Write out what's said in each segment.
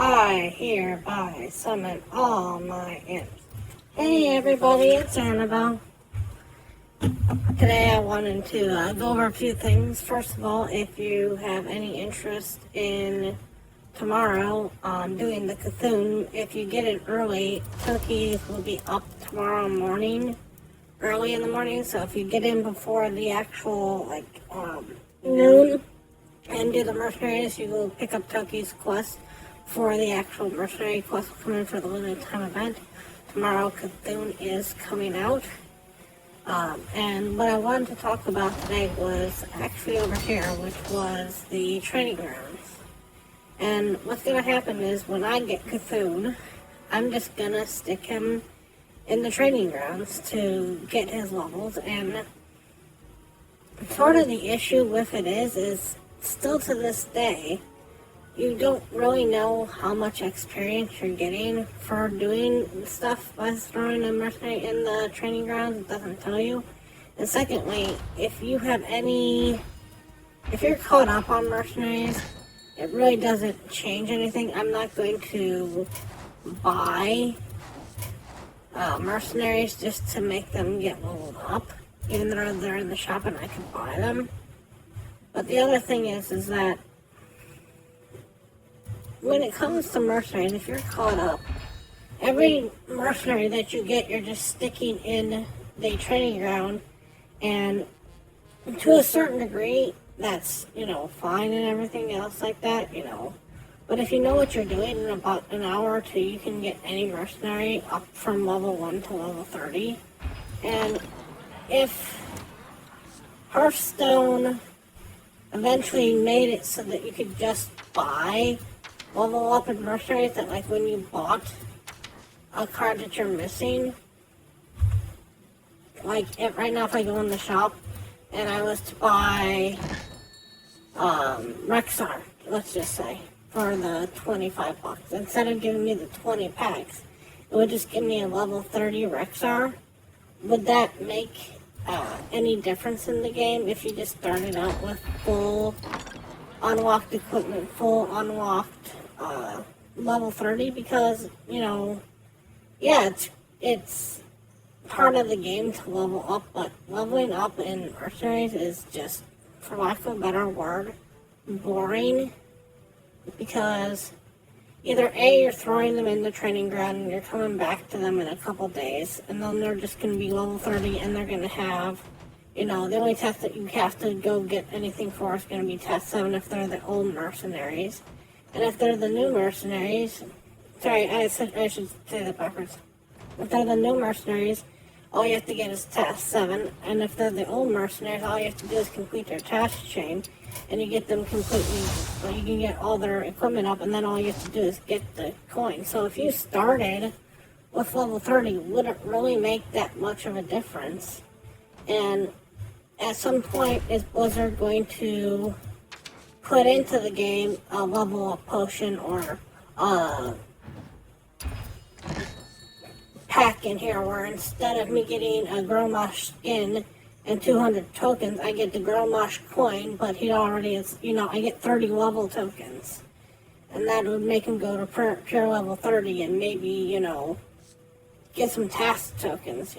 I hereby summon all my imps. Hey everybody, it's Annabelle. Today I wanted to go over a few things. First of all, if you have any interest in tomorrow doing the Cthulhu, if you get it early, cookies will be up tomorrow morning, early in the morning. So if you get in before the actual noon and do the mercenaries, you will pick up Toki's quest for the actual mercenary quest coming for the limited time event. Tomorrow Cthulhu is coming out. And what I wanted to talk about today was actually over here, which was the training grounds. And what's going to happen is when I get Cthulhu, I'm just going to stick him in the training grounds to get his levels. And part of the issue with it is still to this day, you don't really know how much experience you're getting for doing stuff by throwing a mercenary in the training grounds. It doesn't tell you. And secondly, if you're caught up on mercenaries, it really doesn't change anything. I'm not going to buy mercenaries just to make them get leveled up, even though they're in the shop and I can buy them. But the other thing is that when it comes to mercenaries, if you're caught up, every mercenary that you get, you're just sticking in the training ground, and to a certain degree, that's, fine and everything else like that, But if you know what you're doing, in about an hour or two, you can get any mercenary up from level 1 to level 30. And if Hearthstone eventually made it so that you could just buy level up in mercenaries, that like when you bought a card that you're missing, right now if I go in the shop and I was to buy Rexar, let's just say, for the $25, instead of giving me the 20 packs, it would just give me a level 30 Rexar. Would that make any difference in the game if you just started out with full unlocked equipment, full unlocked level 30? Because, it's part of the game to level up, but leveling up in mercenaries is just, for lack of a better word, boring. Because either A, you're throwing them in the training ground and you're coming back to them in a couple days, and then they're just going to be level 30 and they're going to have, the only test that you have to go get anything for is going to be test 7 if they're the old mercenaries. And if they're the new mercenaries, sorry, I should say that backwards. If they're the new mercenaries, all you have to get is test 7, and if they're the old mercenaries, all you have to do is complete their task chain, and you get them completely, you can get all their equipment up, and then all you have to do is get the coin. So if you started with level 30, would it really make that much of a difference? And at some point, is Blizzard going to put into the game a level up potion or pack in here where instead of me getting a Grommash skin and 200 tokens, I get the Grommash coin, but he already is, I get 30 level tokens. And that would make him go to pure level 30 and maybe, get some task tokens,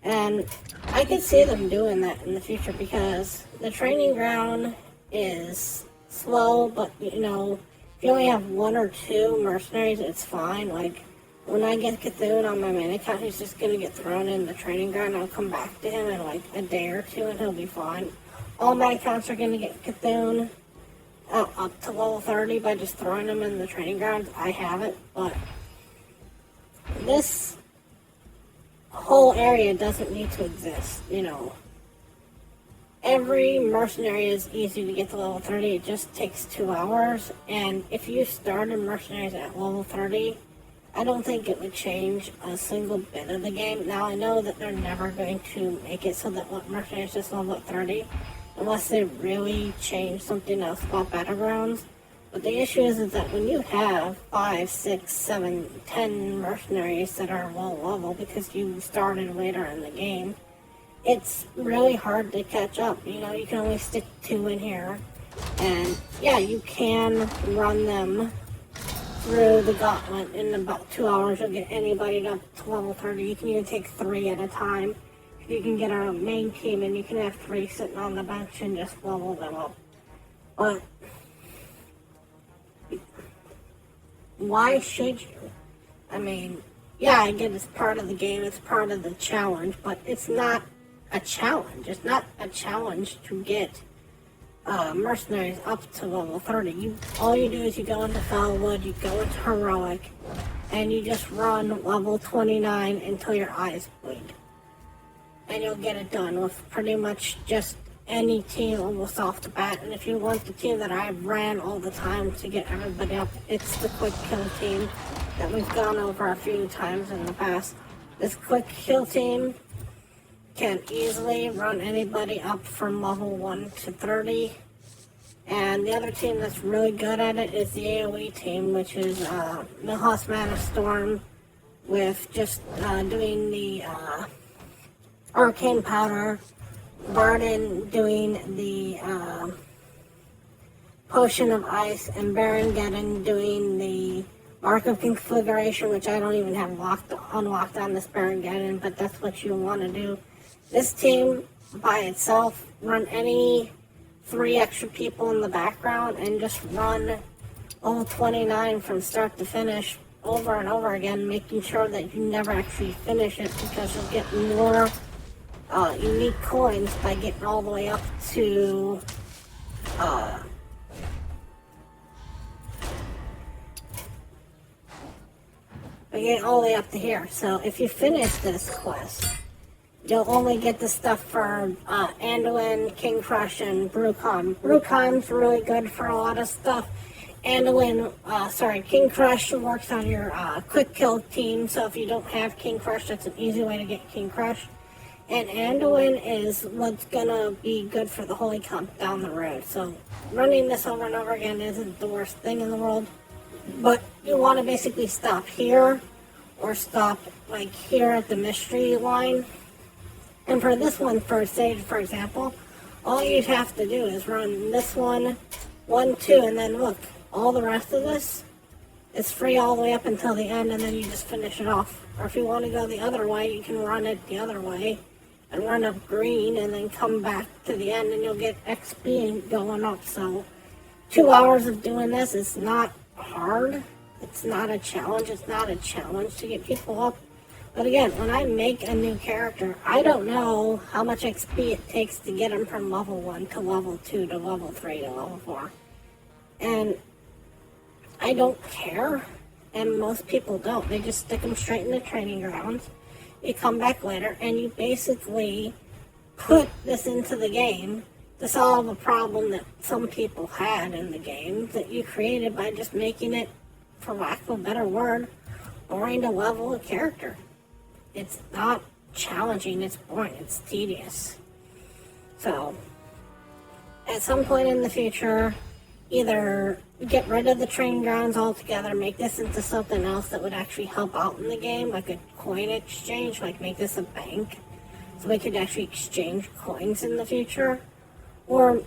And I could see them doing that in the future because the training ground is slow, but, if you only have 1 or 2 mercenaries, it's fine. Like, when I get Cthulhu on my main account, he's just going to get thrown in the training ground. I'll come back to him in like a day or 2 and he'll be fine. All my accounts are going to get Cthulhu up to level 30 by just throwing them in the training grounds. I have it, but this whole area doesn't need to exist, Every mercenary is easy to get to level 30. It just takes 2 hours. And if you started mercenaries at level 30, I don't think it would change a single bit of the game. Now, I know that they're never going to make it so that mercenaries just level at 30, unless they really change something else about Battlegrounds. But the issue is that when you have 5, 6, 7, 10 mercenaries that are low level because you started later in the game, it's really hard to catch up. You can only stick 2 in here. And yeah, you can run them through the gauntlet in about 2 hours. You'll get anybody up to level 30. You can even take 3 at a time. You can get our main team and you can have 3 sitting on the bench and just level them up. But why should you? I mean, yeah, I get it's part of the game, it's part of the challenge, but it's not a challenge. It's not a challenge to get mercenaries up to level 30. All you do is you go into Fellwood, you go into Heroic, and you just run level 29 until your eyes bleed. And you'll get it done with pretty much just any team almost off the bat. And if you want the team that I ran all the time to get everybody up, it's the quick kill team that we've gone over a few times in the past. This quick kill team can easily run anybody up from level 1 to 30. And the other team that's really good at it is the AoE team, which is Milhouse Mana Storm, with just doing the Arcane Powder, Barden doing the Potion of Ice, and Baron Geddon doing the Arc of Configuration, which I don't even have unlocked on this Baron Geddon, but that's what you want to do. This team by itself, run any 3 extra people in the background and just run all 29 from start to finish over and over again, making sure that you never actually finish it, because you'll get more unique coins by getting all the way up to here. So if you finish this quest, you'll only get the stuff for Anduin, King Crush, and Brucon. Brucon's really good for a lot of stuff. King Crush works on your quick kill team, so if you don't have King Crush, that's an easy way to get King Crush. And Anduin is what's gonna be good for the Holy Comp down the road. So running this over and over again isn't the worst thing in the world, but you want to basically stop here or stop like here at the mystery line. And for this one, for Sage, for example, all you'd have to do is run this one, 1, 2, and then look, all the rest of this is free all the way up until the end, and then you just finish it off. Or if you want to go the other way, you can run it the other way and run up green and then come back to the end, and you'll get XP going up. So 2 hours of doing this is not hard. It's not a challenge. It's not a challenge to get people up. But again, when I make a new character, I don't know how much XP it takes to get them from level 1 to level 2 to level 3 to level 4. And I don't care, and most people don't. They just stick them straight in the training grounds. You come back later, and you basically put this into the game to solve a problem that some people had in the game that you created by just making it, for lack of a better word, boring to level a character. It's not challenging, it's boring, it's tedious. So, at some point in the future, either get rid of the training grounds altogether, make this into something else that would actually help out in the game, like a coin exchange, like make this a bank, so we could actually exchange coins in the future, or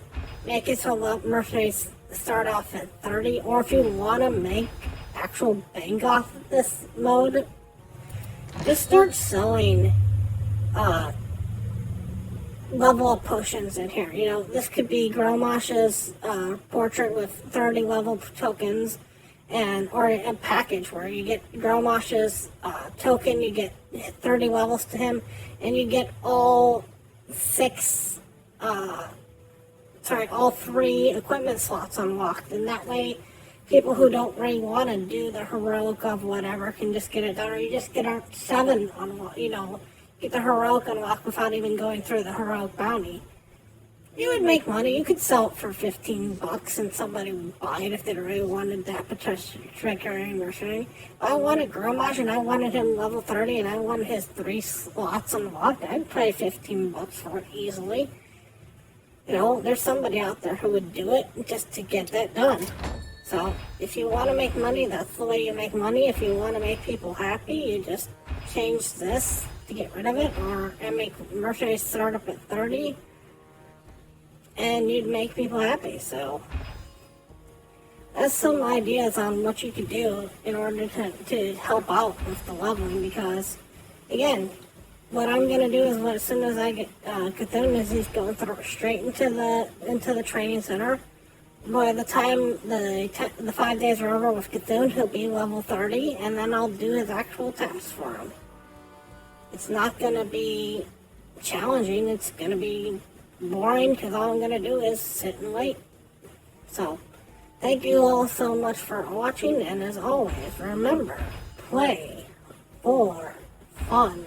make it so mercenaries start off at 30, or if you want to make actual bank off of this mode, just start selling level up potions in here. You know, this could be Gromash's portrait with 30 level tokens, or a package where you get Gromash's token, you get 30 levels to him, and you get all 3 equipment slots unlocked, and that way people who don't really want to do the heroic of whatever can just get it done, or you just get 7 unlocked, get the heroic unlocked without even going through the heroic bounty. You would make money. You could sell it for $15 and somebody would buy it if they really wanted that particular mercenary. If I wanted Gromash and I wanted him level 30 and I wanted his 3 slots unlocked, I'd pay $15 for it easily. There's somebody out there who would do it just to get that done. So, if you want to make money, that's the way you make money. If you want to make people happy, you just change this to get rid of it, and make mercenaries start up at 30, and you'd make people happy. So, has some ideas on what you could do in order to help out with the leveling, because, again, what I'm gonna do is, as soon as I get Cthulhu, is he's going straight into the training center. By the time the 5 days are over with Cthulhu, he'll be level 30, and then I'll do his actual tasks for him. It's not gonna be challenging. It's gonna be boring, because all I'm gonna do is sit and wait. So, thank you all so much for watching, and as always, remember, play for fun.